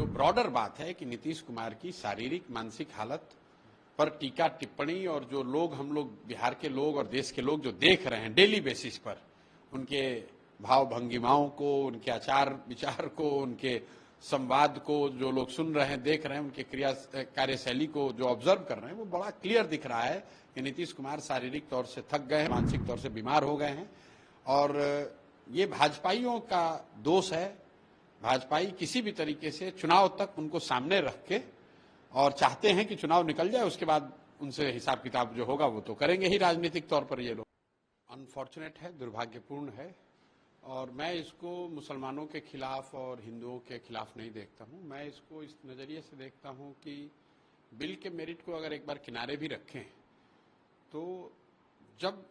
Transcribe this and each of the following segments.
जो ब्रॉडर बात है कि नीतीश कुमार की शारीरिक मानसिक हालत पर टीका टिप्पणी और जो लोग हम लोग बिहार के लोग और देश के लोग जो देख रहे हैं डेली बेसिस पर, उनके भाव भंगिमाओं को, उनके आचार विचार को, उनके संवाद को जो लोग सुन रहे हैं, देख रहे हैं, उनके कार्यशैली को जो ऑब्जर्व कर रहे हैं, वो बड़ा क्लियर दिख रहा है कि नीतीश कुमार शारीरिक तौर से थक गए हैं, मानसिक तौर से बीमार हो गए हैं। और ये भाजपाइयों का दोष है। भाजपाई किसी भी तरीके से चुनाव तक उनको सामने रख के और चाहते हैं कि चुनाव निकल जाए, उसके बाद उनसे हिसाब किताब जो होगा वो तो करेंगे ही राजनीतिक तौर पर। ये लोग अनफॉर्चुनेट है, दुर्भाग्यपूर्ण है, और मैं इसको मुसलमानों के खिलाफ और हिंदुओं के खिलाफ नहीं देखता हूं। मैं इसको इस नज़रिए से देखता हूं कि बिल के मेरिट को अगर एक बार किनारे भी रखें तो जब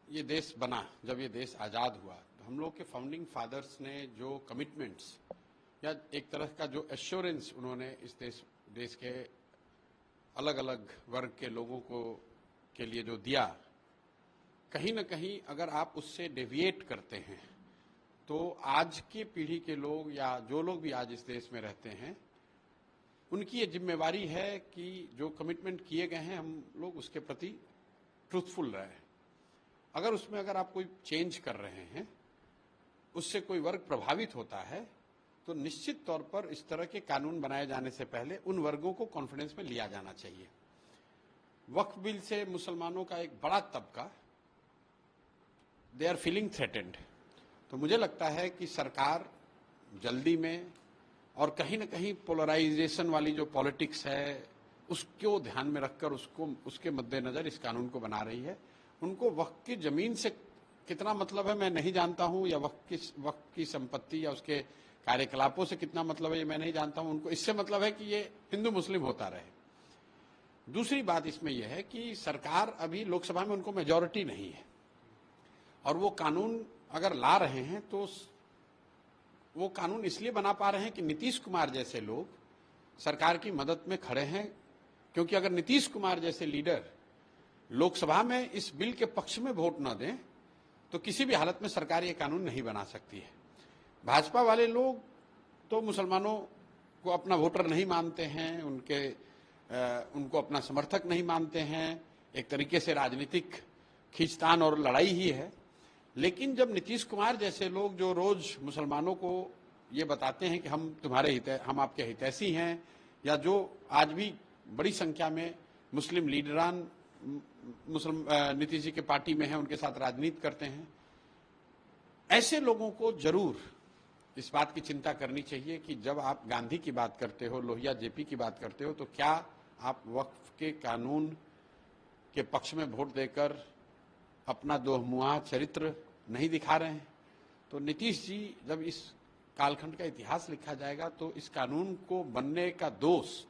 ये देश बना, जब ये देश आज़ाद हुआ, तो हम लोग के फाउंडिंग फादर्स ने जो कमिटमेंट्स या एक तरह का जो एश्योरेंस उन्होंने इस देश के अलग अलग वर्ग के लोगों को के लिए जो दिया, कहीं न कहीं अगर आप उससे डेविएट करते हैं तो आज की पीढ़ी के लोग या जो लोग भी आज इस देश में रहते हैं, उनकी ये जिम्मेवारी है कि जो कमिटमेंट किए गए हैं हम लोग उसके प्रति ट्रूथफुल रहें। अगर आप कोई चेंज कर रहे हैं, उससे कोई वर्ग प्रभावित होता है, तो निश्चित तौर पर इस तरह के कानून बनाए जाने से पहले उन वर्गों को कॉन्फिडेंस में लिया जाना चाहिए। वक्फ बिल से मुसलमानों का एक बड़ा तबका, दे आर फीलिंग थ्रेटेंड। तो मुझे लगता है कि सरकार जल्दी में और कहीं न कहीं पोलराइजेशन वाली जो पॉलिटिक्स है उसको ध्यान में रखकर उसके मद्देनजर इस कानून को बना रही है। उनको वक्फ की जमीन से कितना मतलब है मैं नहीं जानता हूं, या वक्फ की संपत्ति या उसके कार्यकलापों से कितना मतलब है ये मैं नहीं जानता हूं। उनको इससे मतलब है कि ये हिंदू मुस्लिम होता रहे। दूसरी बात इसमें यह है कि सरकार अभी लोकसभा में उनको मेजॉरिटी नहीं है, और वो कानून अगर ला रहे हैं तो वो कानून इसलिए बना पा रहे हैं कि नीतीश कुमार जैसे लोग सरकार की मदद में खड़े हैं। क्योंकि अगर नीतीश कुमार जैसे लीडर लोकसभा में इस बिल के पक्ष में वोट न दें तो किसी भी हालत में सरकार ये कानून नहीं बना सकती है। भाजपा वाले लोग तो मुसलमानों को अपना वोटर नहीं मानते हैं, उनको अपना समर्थक नहीं मानते हैं, एक तरीके से राजनीतिक खींचतान और लड़ाई ही है। लेकिन जब नीतीश कुमार जैसे लोग जो रोज मुसलमानों को ये बताते हैं कि हम आपके हितैषी हैं, या जो आज भी बड़ी संख्या में मुस्लिम लीडरान नीतीश जी के पार्टी में हैं, उनके साथ राजनीति करते हैं, ऐसे लोगों को जरूर इस बात की चिंता करनी चाहिए कि जब आप गांधी की बात करते हो, लोहिया जेपी की बात करते हो, तो क्या आप वक्फ के कानून के पक्ष में वोट देकर अपना दोमुहा चरित्र नहीं दिखा रहे हैं? तो नीतीश जी जब इस कालखंड का इतिहास लिखा जाएगा तो इस कानून को बनने का दोष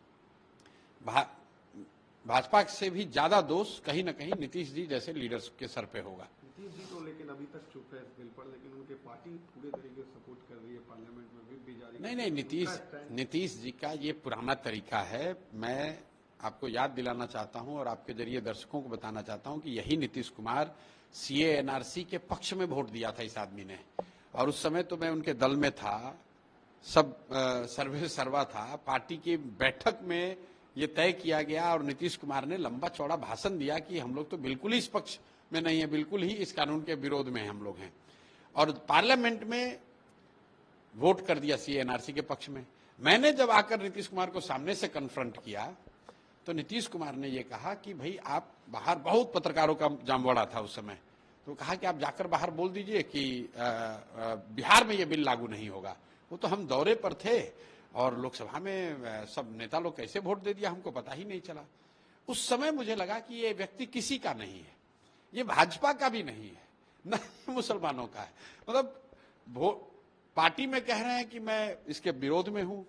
भाजपा से भी ज्यादा दोष कहीं न कहीं नीतीश जी जैसे लीडर्स के सर पे होगा। नीतीश जी तो लेकिन अभी तक चुप है इस बिल पर, लेकिन उनके पार्टी पूरे तरीके से सपोर्ट कर रही है, पार्लियामेंट में व्हिप भी जारी। नहीं, नीतीश जी का ये पुराना तरीका है। मैं आपको याद दिलाना चाहता हूं और आपके जरिए दर्शकों को बताना चाहता हूं कि यही नीतीश कुमार सीए एनआरसी के पक्ष में वोट दिया था इस आदमी ने, और उस समय तो मैं उनके दल में था, सब सर्वे सर्वा था। पार्टी की बैठक में ये तय किया गया और नीतीश कुमार ने लंबा चौड़ा भाषण दिया कि हम लोग तो बिल्कुल ही इस पक्ष में नहीं है, बिल्कुल ही इस कानून के विरोध में हम लोग हैं, और पार्लियामेंट में वोट कर दिया सीएनआरसी के पक्ष में। मैंने जब आकर नीतीश कुमार को सामने से कन्फ्रंट किया तो नीतीश कुमार ने ये कहा कि भाई आप बाहर, बहुत पत्रकारों का जामवाड़ा था उस समय, तो कहा कि आप जाकर बाहर बोल दीजिए कि बिहार में ये बिल लागू नहीं होगा। वो तो हम दौरे पर थे और लोकसभा में सब नेता लोग कैसे वोट दे दिया हमको पता ही नहीं चला। उस समय मुझे लगा कि ये व्यक्ति किसी का नहीं है, ये भाजपा का भी नहीं है, न मुसलमानों का है। मतलब पार्टी में कह रहे हैं कि मैं इसके विरोध में हूं,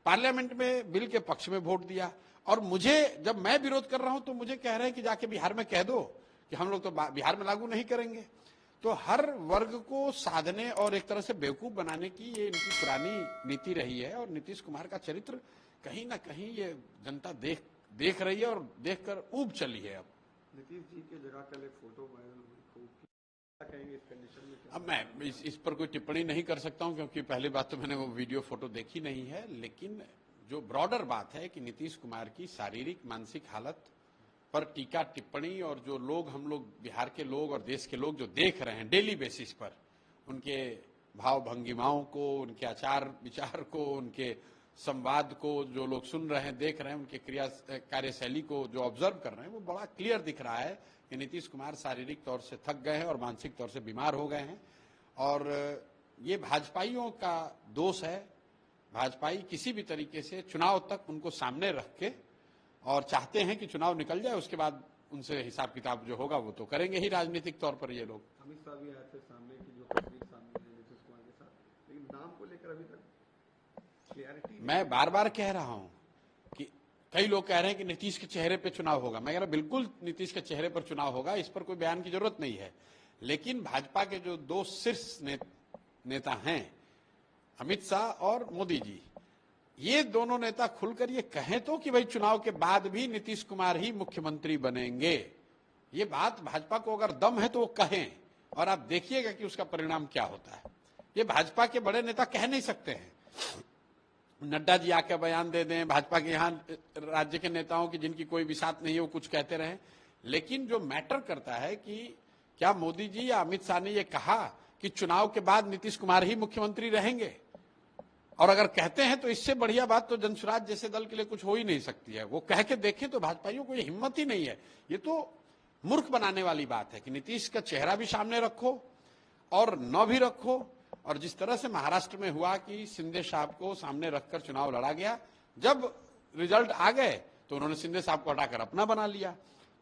पार्लियामेंट में बिल के पक्ष में वोट दिया, और मुझे जब मैं विरोध कर रहा हूं तो मुझे कह रहे हैं कि जाके बिहार में कह दो कि हम लोग तो बिहार में लागू नहीं करेंगे। तो हर वर्ग को साधने और एक तरह से बेवकूफ बनाने की ये इनकी पुरानी नीति रही है, और नीतीश कुमार का चरित्र कहीं ना कहीं ये जनता देख रही है और देखकर ऊब चली है। अब नीतीश जी के जगह कल एक फोटो वायरल हुई, क्या कहेंगे इस कंडीशन में? अब मैं इस पर कोई टिप्पणी नहीं कर सकता हूं, क्योंकि पहली बात तो मैंने वो वीडियो फोटो देखी नहीं है, लेकिन जो ब्रॉडर बात है कि नीतीश कुमार की शारीरिक मानसिक हालत पर टीका टिप्पणी और जो लोग हम लोग बिहार के लोग और देश के लोग जो देख रहे हैं डेली बेसिस पर, उनके भाव भंगिमाओं को, उनके आचार विचार को, उनके संवाद को जो लोग सुन रहे हैं, देख रहे हैं, उनके कार्यशैली को जो ऑब्जर्व कर रहे हैं, वो बड़ा क्लियर दिख रहा है कि नीतीश कुमार शारीरिक तौर से थक गए हैं और मानसिक तौर से बीमार हो गए हैं। और ये भाजपाइयों का दोष है। भाजपाई किसी भी तरीके से चुनाव तक उनको सामने रख के और चाहते हैं कि चुनाव निकल जाए, उसके बाद उनसे हिसाब किताब जो होगा वो तो करेंगे ही राजनीतिक तौर पर ये लोग। अमित शाह भी आए थे सामने की जो तस्वीर सामने है नीतीश कुमार के साथ, लेकिन नाम को लेकर अभी तक क्लियरिटी। मैं बार बार कह रहा हूं कि कई लोग कह रहे हैं कि नीतीश के चेहरे पे चुनाव होगा। मैं कह रहा बिल्कुल नीतीश के चेहरे पर चुनाव होगा, इस पर कोई बयान की जरूरत नहीं है। लेकिन भाजपा के जो दो शीर्ष नेता हैं, अमित शाह और मोदी जी, ये दोनों नेता खुलकर ये कहें तो कि भाई चुनाव के बाद भी नीतीश कुमार ही मुख्यमंत्री बनेंगे। ये बात भाजपा को अगर दम है तो वो कहें, और आप देखिएगा कि उसका परिणाम क्या होता है। ये भाजपा के बड़े नेता कह नहीं सकते हैं। नड्डा जी आके बयान दे दें, भाजपा के यहाँ राज्य के नेताओं की जिनकी कोई विसात नहीं है वो कुछ कहते रहें, लेकिन जो मैटर करता है कि क्या मोदी जी या अमित शाह ने ये कहा कि चुनाव के बाद नीतीश कुमार ही मुख्यमंत्री रहेंगे। और अगर कहते हैं तो इससे बढ़िया बात तो जनसुराज जैसे दल के लिए कुछ हो ही नहीं सकती है। वो कह के देखें तो भाजपाइयों को ये हिम्मत ही नहीं है। ये तो मूर्ख बनाने वाली बात है कि नीतीश का चेहरा भी सामने रखो और न भी रखो। और जिस तरह से महाराष्ट्र में हुआ कि शिंदे साहब को सामने रखकर चुनाव लड़ा गया, जब रिजल्ट आ गए तो उन्होंने शिंदे साहब को हटाकर अपना बना लिया।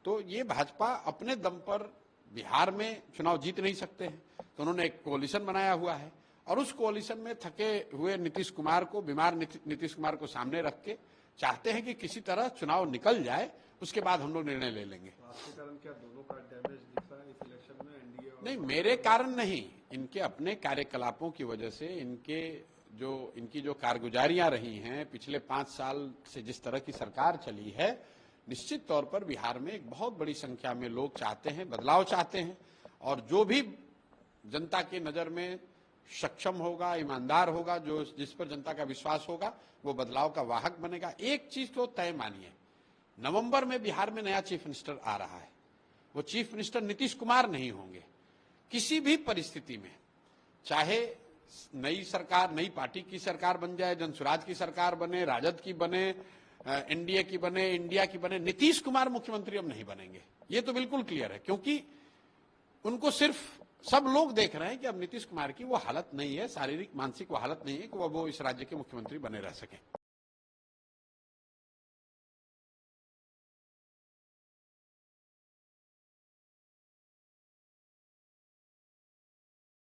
तो ये भाजपा अपने दम पर बिहार में चुनाव जीत नहीं सकते हैं, तो उन्होंने एक कोalition बनाया हुआ है और उस कोalition में थके हुए नीतीश कुमार को, बीमार नीतीश कुमार को सामने रख के चाहते हैं कि किसी तरह चुनाव निकल जाए, उसके बाद हम लोग निर्णय ले लेंगे। आपके कारण क्या दोनों का डैमेज दिख रहा है इस इलेक्शन में, एनडीए और नहीं, मेरे कारण नहीं, इनके अपने कार्यकलापों की वजह से, इनकी जो कारगुजारियां रही हैं पिछले 5 साल से, जिस तरह की सरकार चली है, निश्चित तौर पर बिहार में एक बहुत बड़ी संख्या में लोग चाहते हैं, बदलाव चाहते हैं। और जो भी जनता की नजर में सक्षम होगा, ईमानदार होगा, जो जिस पर जनता का विश्वास होगा, वो बदलाव का वाहक बनेगा। एक चीज तो तय मानिए, नवंबर में बिहार में नया चीफ मिनिस्टर आ रहा है। वो चीफ मिनिस्टर नीतीश कुमार नहीं होंगे किसी भी परिस्थिति में। चाहे नई सरकार, नई पार्टी की सरकार बन जाए, जनसुराज की सरकार बने, राजद की बने, एनडीए की बने, इंडिया की बने, नीतीश कुमार मुख्यमंत्री अब नहीं बनेंगे। ये तो बिल्कुल क्लियर है, क्योंकि उनको सिर्फ सब लोग देख रहे हैं कि अब नीतीश कुमार की वो हालत नहीं है, शारीरिक मानसिक वो हालत नहीं है कि वो इस राज्य के मुख्यमंत्री बने रह सकें।